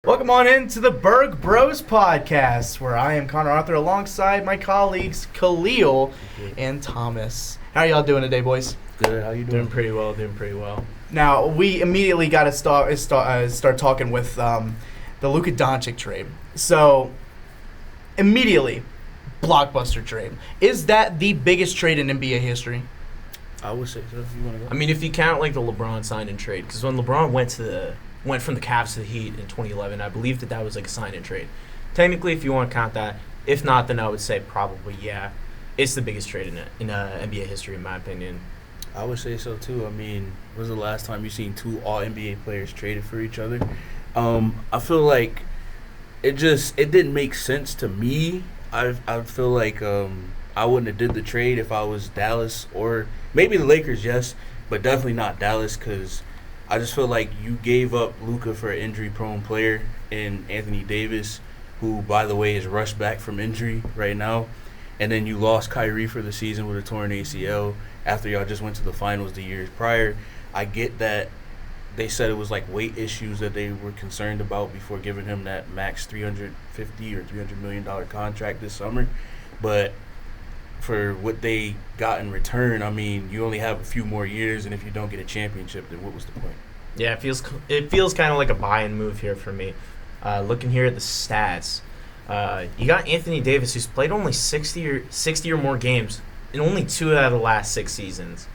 Welcome on into the Burg Bros podcast, where I am Connor Arthur alongside my colleagues Kahlil and Thomas. How are y'all doing today, boys? Good. How you doing? Doing pretty well. Now, we immediately got to start talking with the Luka Doncic trade. So, immediately, blockbuster trade. Is that the biggest trade in NBA history? I would say so. You want to go? I mean, if you count like the LeBron sign and trade, because when LeBron went from the Cavs to the Heat in 2011, I believe that was like a sign and trade. Technically, if you want to count that, if not, then I would say probably yeah, it's the biggest trade in NBA history in my opinion. I would say so too. I mean, when was the last time you seen two All NBA players traded for each other? I feel like it didn't make sense to me. I feel like I wouldn't have did the trade if I was Dallas or maybe the Lakers, yes, but definitely not Dallas because I just feel like you gave up Luka for an injury-prone player in Anthony Davis, who, by the way, is rushed back from injury right now. And then you lost Kyrie for the season with a torn ACL after y'all just went to the finals the years prior. I get that they said it was like weight issues that they were concerned about before giving him that max $350 or $300 million contract this summer. But for what they got in return, I mean, you only have a few more years, and if you don't get a championship, then what was the point? Yeah, it feels kind of like a buy-in move here for me. Looking here at the stats, you got Anthony Davis, who's played only 60 or more games in only 2 out of the last 6 seasons.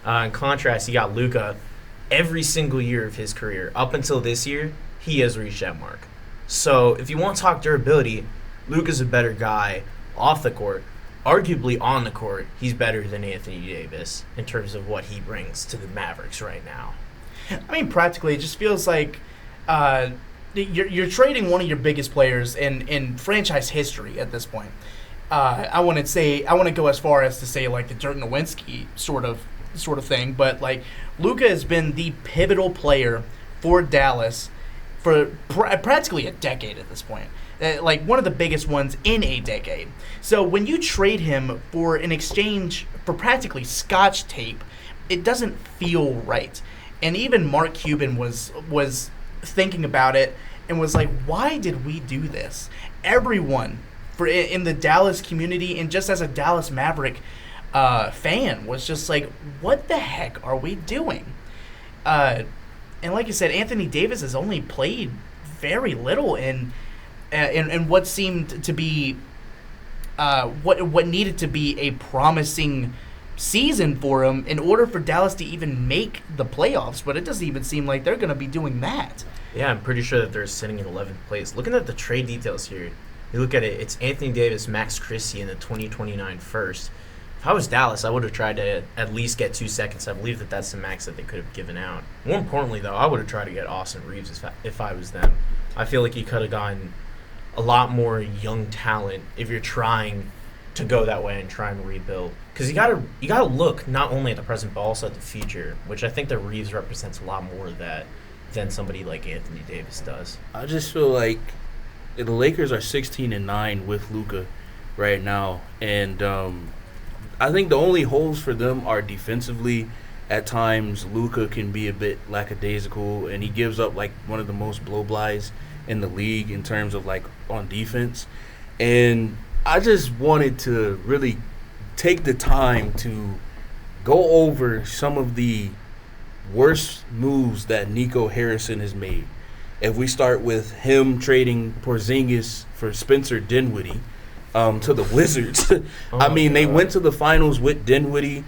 In contrast, you got Luka. Every single year of his career, up until this year, he has reached that mark. So if you want to talk durability, Luka's a better guy off the court. Arguably on the court, he's better than Anthony Davis in terms of what he brings to the Mavericks right now. I mean, practically, it just feels like you're trading one of your biggest players in franchise history at this point. I want to go as far as to say like the Dirk Nowitzki sort of thing, but like Luka has been the pivotal player for Dallas for practically a decade at this point. Like one of the biggest ones in a decade. So when you trade him for an exchange for practically Scotch tape, it doesn't feel right. And even Mark Cuban was thinking about it and was like, why did we do this? Everyone in the Dallas community and just as a Dallas Maverick fan was just like, what the heck are we doing? And like you said, Anthony Davis has only played very little in what seemed to be what needed to be a promising season for him in order for Dallas to even make the playoffs, but it doesn't even seem like they're going to be doing that. Yeah, I'm pretty sure that they're sitting in 11th place. Looking at the trade details here, you look at it, it's Anthony Davis, Max Christie in the 2029 first. If I was Dallas, I would have tried to at least get 2 seconds. I believe that that's the max that they could have given out. More importantly, though, I would have tried to get Austin Reeves if I was them. I feel like you could have gotten a lot more young talent if you're trying to go that way and try and rebuild. Because you gotta look not only at the present but also at the future, which I think that Reeves represents a lot more of that than somebody like Anthony Davis does. I just feel like the Lakers are 16-9 with Luka right now, and I think the only holes for them are defensively. At times, Luka can be a bit lackadaisical, and he gives up like one of the most blow-blys in the league in terms of like on defense. And I just wanted to really take the time to go over some of the worst moves that Nico Harrison has made. If we start with him trading Porzingis for Spencer Dinwiddie to the Wizards. I mean, they went to the finals with Dinwiddie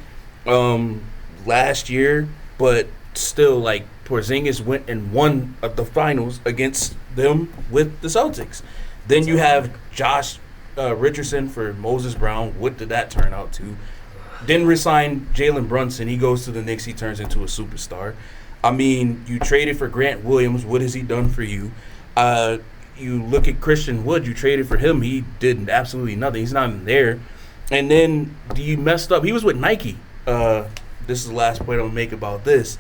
last year, but still, like, Porzingis went and won the finals against them with the Celtics. Then you have Josh Richardson for Moses Brown. What did that turn out to? Didn't resign Jalen Brunson. He goes to the Knicks. He turns into a superstar. I mean, you traded for Grant Williams. What has he done for you? You look at Christian Wood. You traded for him. He did absolutely nothing. He's not even there. And then you messed up. He was with Nike. This is the last point I'm going to make about this.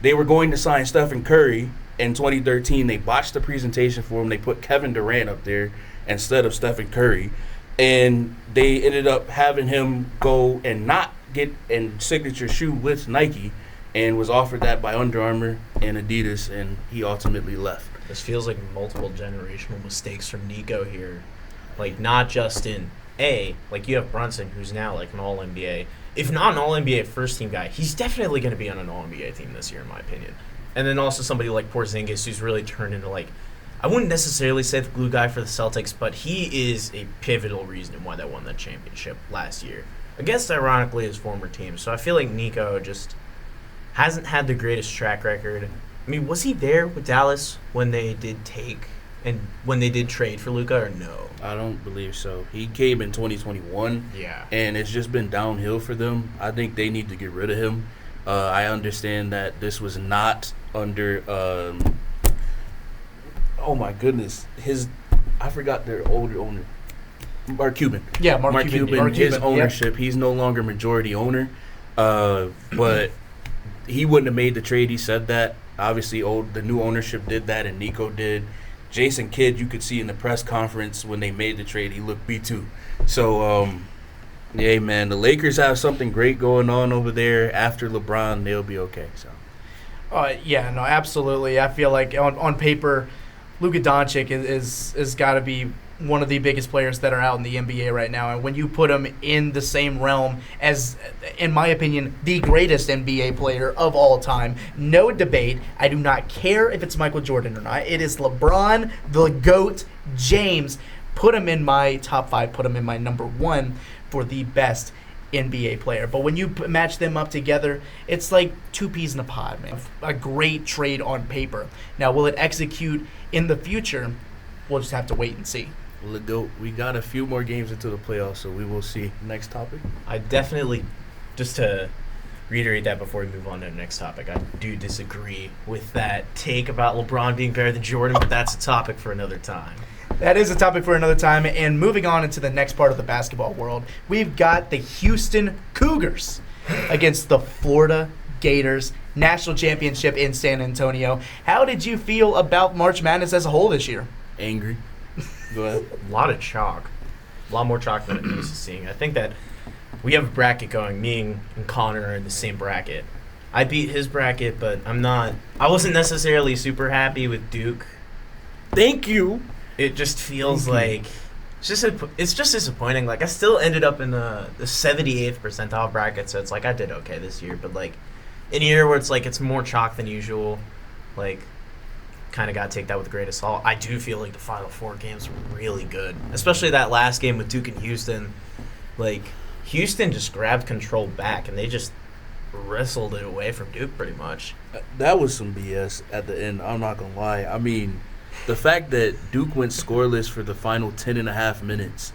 They were going to sign Stephen Curry in 2013. They botched the presentation for him. They put Kevin Durant up there instead of Stephen Curry. And they ended up having him go and not get a signature shoe with Nike and was offered that by Under Armour and Adidas, and he ultimately left. This feels like multiple generational mistakes from Nico here. Like, not just in like you have Brunson, who's now like an All-NBA. If not an All-NBA first-team guy, he's definitely going to be on an All-NBA team this year, in my opinion. And then also somebody like Porzingis, who's really turned into like, I wouldn't necessarily say the glue guy for the Celtics, but he is a pivotal reason why they won that championship last year against, ironically, his former team. So I feel like Nico just hasn't had the greatest track record. I mean, was he there with Dallas when they did trade for Luka, or no? I don't believe so. He came in 2021. Yeah. And it's just been downhill for them. I think they need to get rid of him. I understand that this was not under oh my goodness, I forgot their older owner, Mark Cuban. Yeah, Mark Cuban. His ownership. Yep. He's no longer majority owner, but he wouldn't have made the trade. He said that. Obviously, the new ownership did that, and Nico did. Jason Kidd, you could see in the press conference when they made the trade, he looked B2. So, yeah, man, the Lakers have something great going on over there. After LeBron, they'll be okay. So, yeah, no, absolutely. I feel like on paper, Luka Doncic is got to be one of the biggest players that are out in the NBA right now. And when you put him in the same realm as, in my opinion, the greatest NBA player of all time, no debate. I do not care if it's Michael Jordan or not. It is LeBron, the GOAT, James. Put him in my top 5. Put him in my number 1 for the best NBA player. But when you match them up together, it's like 2 peas in a pod, man. A great trade on paper. Now, will it execute in the future? We'll just have to wait and see. We got a few more games into the playoffs, so we will see. Next topic. I definitely, just to reiterate that before we move on to the next topic, I do disagree with that take about LeBron being better than Jordan, but that's a topic for another time. That is a topic for another time. And moving on into the next part of the basketball world, we've got the Houston Cougars against the Florida Gators, national championship in San Antonio. How did you feel about March Madness as a whole this year? Angry. Go ahead. A lot of chalk. A lot more chalk than I'm used to seeing. I think that we have a bracket going. Me and Connor are in the same bracket. I beat his bracket, but I wasn't necessarily super happy with Duke. Thank you. It just feels like it's just disappointing. Like, I still ended up in the 78th percentile bracket, so it's like I did okay this year. But like in a year where it's like it's more chalk than usual, like, kind of got to take that with a grain of salt. I do feel like the Final Four games were really good, especially that last game with Duke and Houston. Like, Houston just grabbed control back, and they just wrestled it away from Duke pretty much. That was some BS at the end. I'm not going to lie. I mean, the fact that Duke went scoreless for the final 10 and a half minutes,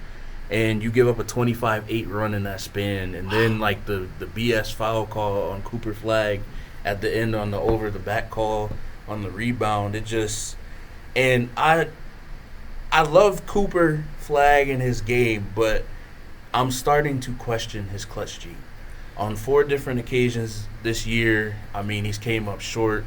and you give up a 25-8 run in that span, and then, like, the BS foul call on Cooper Flag at the end on the over-the-back call, on the rebound, it just, and I love Cooper Flag and his game, but I'm starting to question his clutch gene. On 4 different occasions this year, I mean, he's came up short.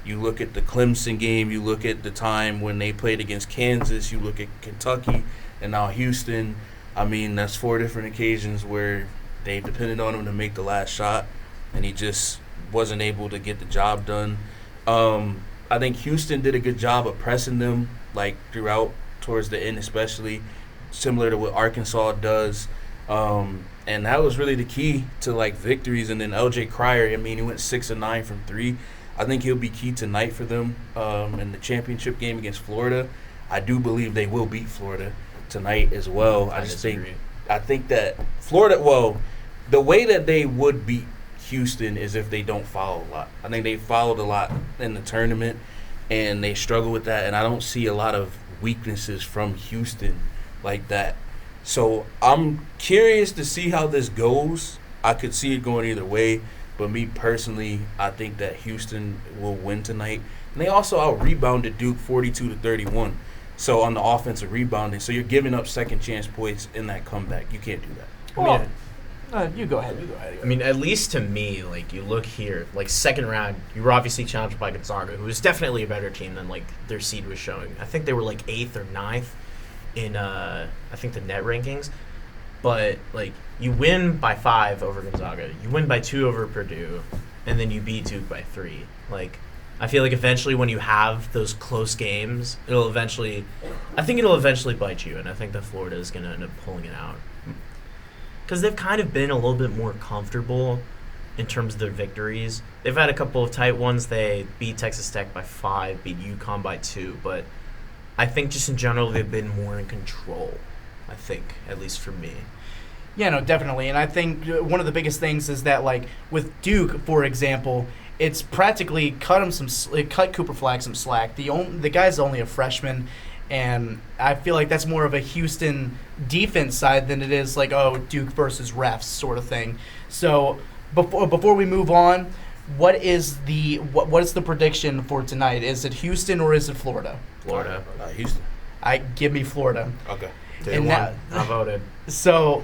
You look at the Clemson game, you look at the time when they played against Kansas, you look at Kentucky, and now Houston. I mean, that's 4 different occasions where they depended on him to make the last shot, and he just wasn't able to get the job done. I think Houston did a good job of pressing them, like, throughout, towards the end especially, similar to what Arkansas does. And that was really the key to, like, victories. And then LJ Cryer, I mean, he went 6 of 9 from 3. I think he'll be key tonight for them in the championship game against Florida. I do believe they will beat Florida tonight as well. I think that Florida, well, the way that they would beat Houston is if they don't foul a lot. I think they fouled a lot in the tournament, and they struggle with that, and I don't see a lot of weaknesses from Houston like that. So I'm curious to see how this goes. I could see it going either way, but me personally, I think that Houston will win tonight. And they also out-rebounded Duke 42-31. So on the offensive rebounding, so you're giving up second chance points in that comeback. You can't do that. Well, you go ahead. I mean, at least to me, like, you look here, like, second round, you were obviously challenged by Gonzaga, who is definitely a better team than, like, their seed was showing. I think they were, like, 8th or 9th in, I think, the net rankings. But, like, you win by 5 over Gonzaga. You win by 2 over Purdue. and then you beat Duke by 3. Like, I feel like eventually when you have those close games, I think it'll eventually bite you, and I think that Florida is going to end up pulling it out. Because they've kind of been a little bit more comfortable in terms of their victories. They've had a couple of tight ones. They beat Texas Tech by 5, beat UConn by 2, but I think just in general they've been more in control, I think, at least for me. Yeah, no, definitely. And I think one of the biggest things is that, like, with Duke, for example, it's practically cut Cooper Flagg some slack. The guy's only a freshman, and I feel like that's more of a Houston defense side than it is like, oh, Duke versus refs sort of thing. So before we move on, what is the prediction for tonight? Is it Houston or is it Florida? Florida. Houston. Give me Florida. Okay. And I voted. So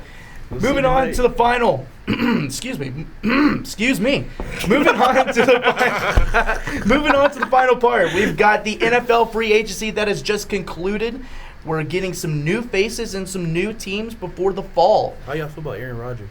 moving on to the final. Excuse me. Moving on to the final part. We've got the NFL free agency that has just concluded. We're getting some new faces and some new teams before the fall. How y'all feel about Aaron Rodgers?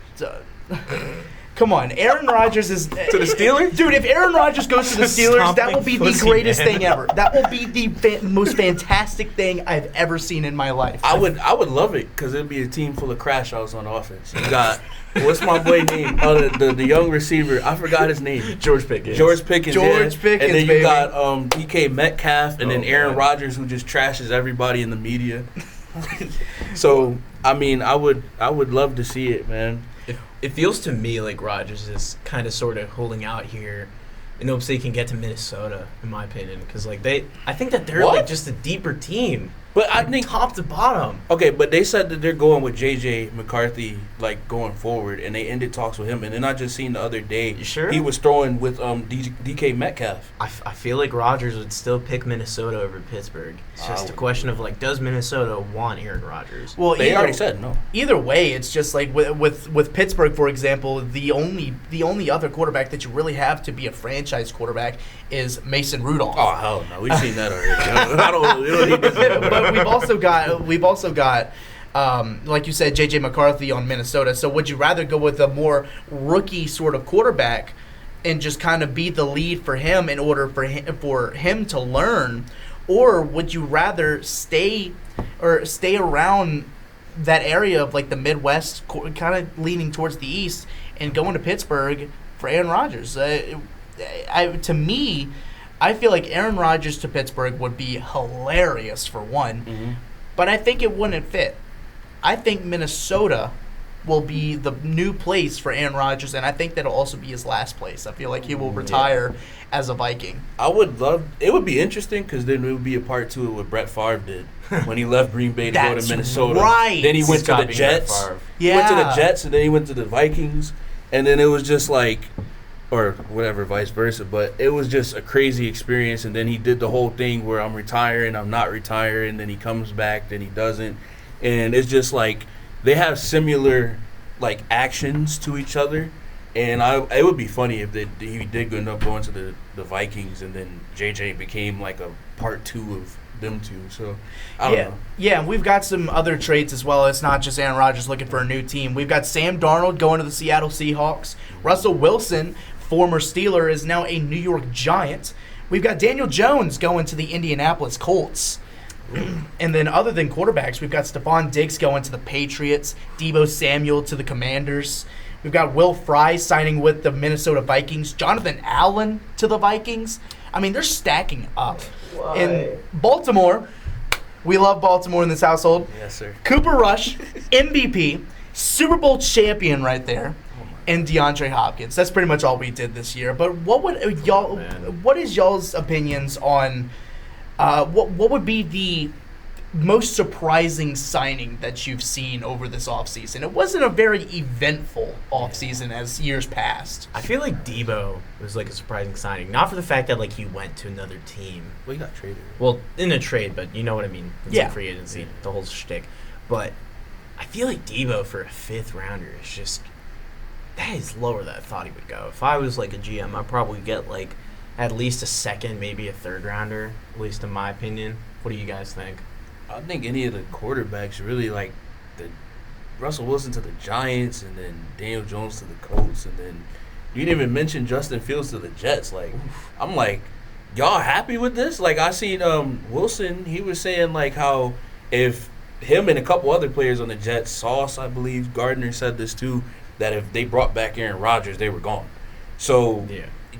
Come on, Aaron Rodgers is to the Steelers, dude. If Aaron Rodgers goes to the Steelers, that will be the greatest thing ever. That will be the most fantastic thing I've ever seen in my life. I would love it because it'd be a team full of crash outs on offense. You got what's my boy name? The young receiver. I forgot his name. George Pickens. George Pickens. And then you baby. got DK Metcalf, and then Aaron Rodgers, who just trashes everybody in the media. So I mean, I would love to see it, man. It feels to me like Rodgers is kind of sort of holding out here in hopes they can get to Minnesota, in my opinion, because like I think that they're like just a deeper team. But I like, think top to bottom. Okay, but they said that they're going with J.J. McCarthy, like, going forward, and they ended talks with him. And then I just seen the other day, you sure? He was throwing with DK Metcalf. I feel like Rodgers would still pick Minnesota over Pittsburgh. It's just a question of, like, does Minnesota want Aaron Rodgers? Well, they already said no. Either way, it's just like with Pittsburgh, for example, the only other quarterback that you really have to be a franchise quarterback is Mason Rudolph. Oh, hell no. We've seen that already. We don't need this. But we've also got like you said, J.J. McCarthy on Minnesota. So would you rather go with a more rookie sort of quarterback and just kind of be the lead for him in order for him to learn, or would you rather stay around that area of like the Midwest, kind of leaning towards the East, and going to Pittsburgh for Aaron Rodgers? To me, I feel like Aaron Rodgers to Pittsburgh would be hilarious for one, but I think it wouldn't fit. I think Minnesota will be the new place for Aaron Rodgers, and I think that'll also be his last place. I feel like he will retire as a Viking. It would be interesting because then it would be a part 2 of what Brett Favre did when he left Green Bay to go to Minnesota. Right. Then he went to the Jets. He went to the Jets, and then he went to the Vikings, and then it was just like, or whatever, vice versa. But it was just a crazy experience, and then he did the whole thing where I'm retiring, I'm not retiring, then he comes back, then he doesn't. And it's just like they have similar like actions to each other, and it would be funny if he did end up going to the Vikings, and then JJ became like a part 2 of them two. So I don't know. Yeah, we've got some other traits as well. It's not just Aaron Rodgers looking for a new team. We've got Sam Darnold going to the Seattle Seahawks. Russell Wilson, former Steeler, is now a New York Giant. We've got Daniel Jones going to the Indianapolis Colts. And then other than quarterbacks, we've got Stephon Diggs going to the Patriots, Deebo Samuel to the Commanders. We've got Will Fry signing with the Minnesota Vikings, Jonathan Allen to the Vikings. I mean, they're stacking up. Why? In Baltimore, we love Baltimore in this household. Yes, sir. Cooper Rush, MVP, Super Bowl champion right there, and DeAndre Hopkins. That's pretty much all we did this year. But what is y'all's opinions on what would be the most surprising signing that you've seen over this offseason? It wasn't a very eventful offseason as years past. I feel like Deebo was like a surprising signing. Not for the fact that like he went to another team. Well, he got traded. Well, in a trade, but you know what I mean. It's Yeah. like free agency, the whole shtick. But I feel like Deebo for a 5th rounder is just, that is lower than I thought he would go. If I was like a GM, I'd probably get like at least a 2nd, maybe a 3rd rounder, at least in my opinion. What do you guys think? I think any of the quarterbacks really, like the Russell Wilson to the Giants, and then Daniel Jones to the Colts, and then You didn't even mention Justin Fields to the Jets. Like, I'm like, y'all happy with this? Like, I seen Wilson. He was saying like how if him and a couple other players on the Jets, Sauce, I believe, Gardner said this too, that if they brought back Aaron Rodgers, they were gone. So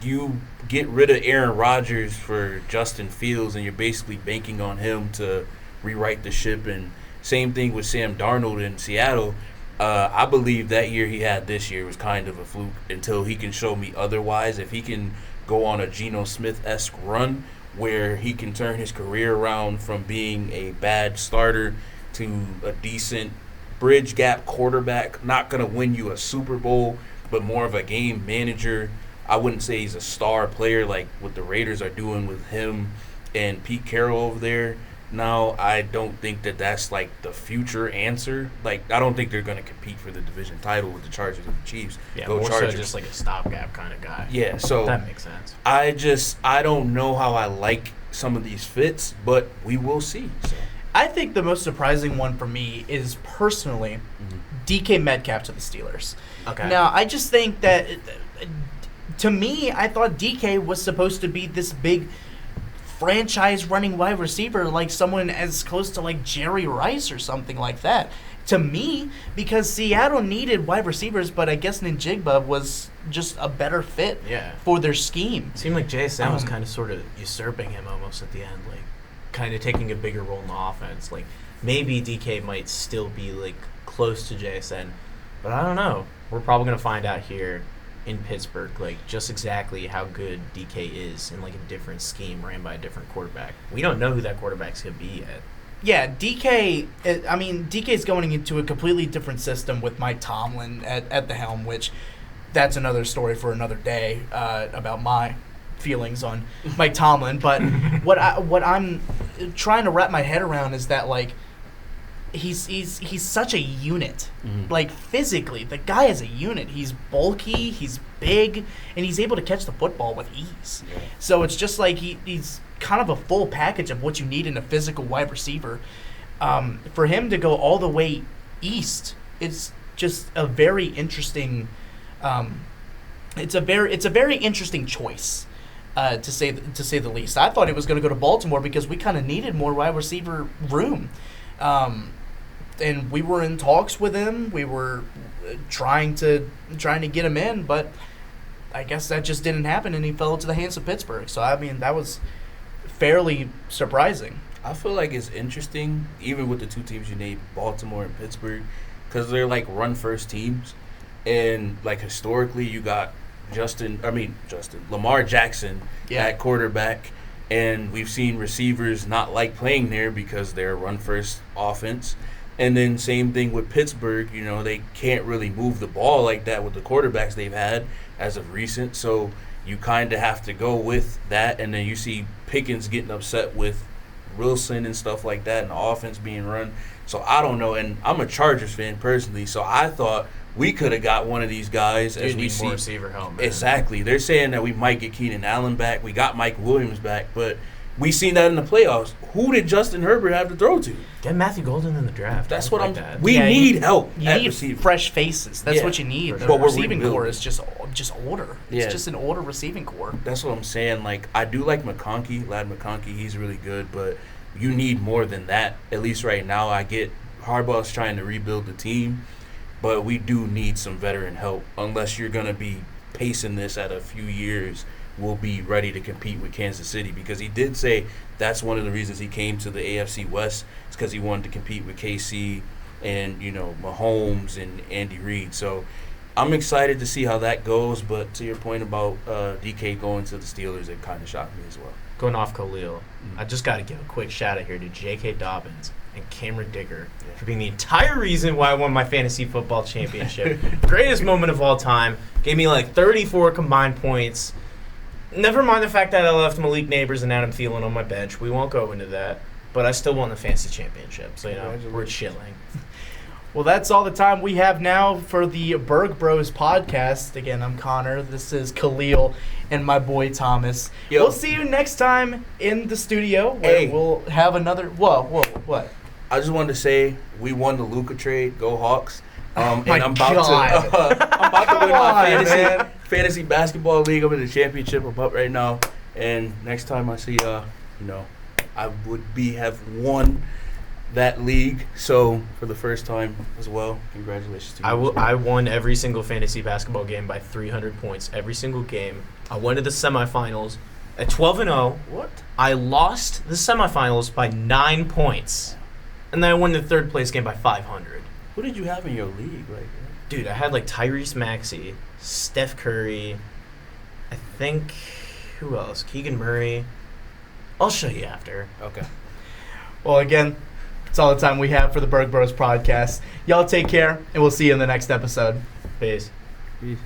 you get rid of Aaron Rodgers for Justin Fields, and you're basically banking on him to rewrite the ship. And same thing with Sam Darnold in Seattle. I believe that year he had this year was kind of a fluke until he can show me otherwise. If he can go on a Geno Smith-esque run where he can turn his career around from being a bad starter to a decent bridge gap quarterback, not going to win you a Super Bowl, but more of a game manager. I wouldn't say he's a star player like what the Raiders are doing with him and Pete Carroll over there. Now, I don't think that that's like the future answer. Like, I don't think they're going to compete for the division title with the Chargers and the Chiefs. Yeah, Go more Chargers. so just like a stopgap kind of guy. Yeah, so that makes sense. I don't know how I like some of these fits, but we will see. So. I think the most surprising one for me is personally DK Metcalf to the Steelers. Okay. Now, I just think that, to me, I thought DK was supposed to be this big franchise-running wide receiver, like someone as close to like Jerry Rice or something like that. To me, because Seattle needed wide receivers, but I guess Njigba was just a better fit for their scheme. It seemed like JSN was kind of sort of usurping him almost at the end, like kind of taking a bigger role in the offense. Like maybe DK might still be like close to JSN, but I don't know. We're probably going to find out here in Pittsburgh, like just exactly how good DK is in like a different scheme ran by a different quarterback. We don't know who that quarterback's going to be yet. Yeah, DK's going into a completely different system with Mike Tomlin at the helm, which that's another story for another day about my feelings on Mike Tomlin. But what I'm trying to wrap my head around is that like he's such a unit. Like physically, the guy is a unit. He's bulky, he's big, and he's able to catch the football with ease. Yeah. So it's just like he's kind of a full package of what you need in a physical wide receiver. For him to go all the way east, it's just a very interesting. It's a very interesting choice, to say the least. I thought he was going to go to Baltimore because we kind of needed more wide receiver room. And we were in talks with him. We were trying to get him in, but I guess that just didn't happen, and he fell into the hands of Pittsburgh. So, I mean, that was fairly surprising. I feel like it's interesting, even with the two teams you named, Baltimore and Pittsburgh, because they're like run-first teams. And, like, historically, you got Lamar Jackson at quarterback. And we've seen receivers not like playing there because they're a run-first offense. And then same thing with Pittsburgh. You know, they can't really move the ball like that with the quarterbacks they've had as of recent. So you kind of have to go with that. And then you see Pickens getting upset with Wilson and stuff like that and the offense being run. So I don't know. And I'm a Chargers fan personally, so I thought we could have got one of these guys as we see. More receiver help, man. Exactly. They're saying that we might get Keenan Allen back. We got Mike Williams back, but we seen that in the playoffs. Who did Justin Herbert have to throw to? Get Matthew Golden in the draft. That's what we need help. You need receiver. Fresh faces. That's what you need. The receiving core is just older. It's just an older receiving core. That's what I'm saying. Like, I do like McConkey, Lad McConkey. He's really good, but you need more than that. At least right now, I get Harbaugh's trying to rebuild the team, but we do need some veteran help. Unless you're going to be pacing this at a few years, we'll be ready to compete with Kansas City, because he did say that's one of the reasons he came to the AFC West. It's because he wanted to compete with KC and, you know, Mahomes and Andy Reid. So I'm excited to see how that goes, but to your point about DK going to the Steelers, it kind of shocked me as well. Going off Kahlil, I just got to give a quick shout-out here to J.K. Dobbins and Cameron Digger for being the entire reason why I won my fantasy football championship. Greatest moment of all time. Gave me like 34 combined points. Never mind the fact that I left Malik Neighbors and Adam Thielen on my bench. We won't go into that. But I still won the fantasy championship. So, you know, we're chilling. Well, that's all the time we have now for the Burg Bros podcast. Again, I'm Connor. This is Kahlil and my boy Thomas. Yo. We'll see you next time in the studio where we'll have another. Whoa, what? I just wanted to say we won the Luka trade. Go Hawks. I'm about to win my fantasy basketball league. I'm in the championship. I'm up right now. And next time I see I would have won that league. So for the first time as well, congratulations to you. I won every single fantasy basketball game by 300 points. Every single game. I went to the semifinals at 12-0. What? I lost the semifinals by 9 points. And then I won the third place game by 500. Who did you have in your league? Dude, I had Tyrese Maxey, Steph Curry, I think, who else? Keegan Murray. I'll show you after. Okay. Well, again, that's all the time we have for the Burg Bros podcast. Y'all take care, and we'll see you in the next episode. Peace. Peace.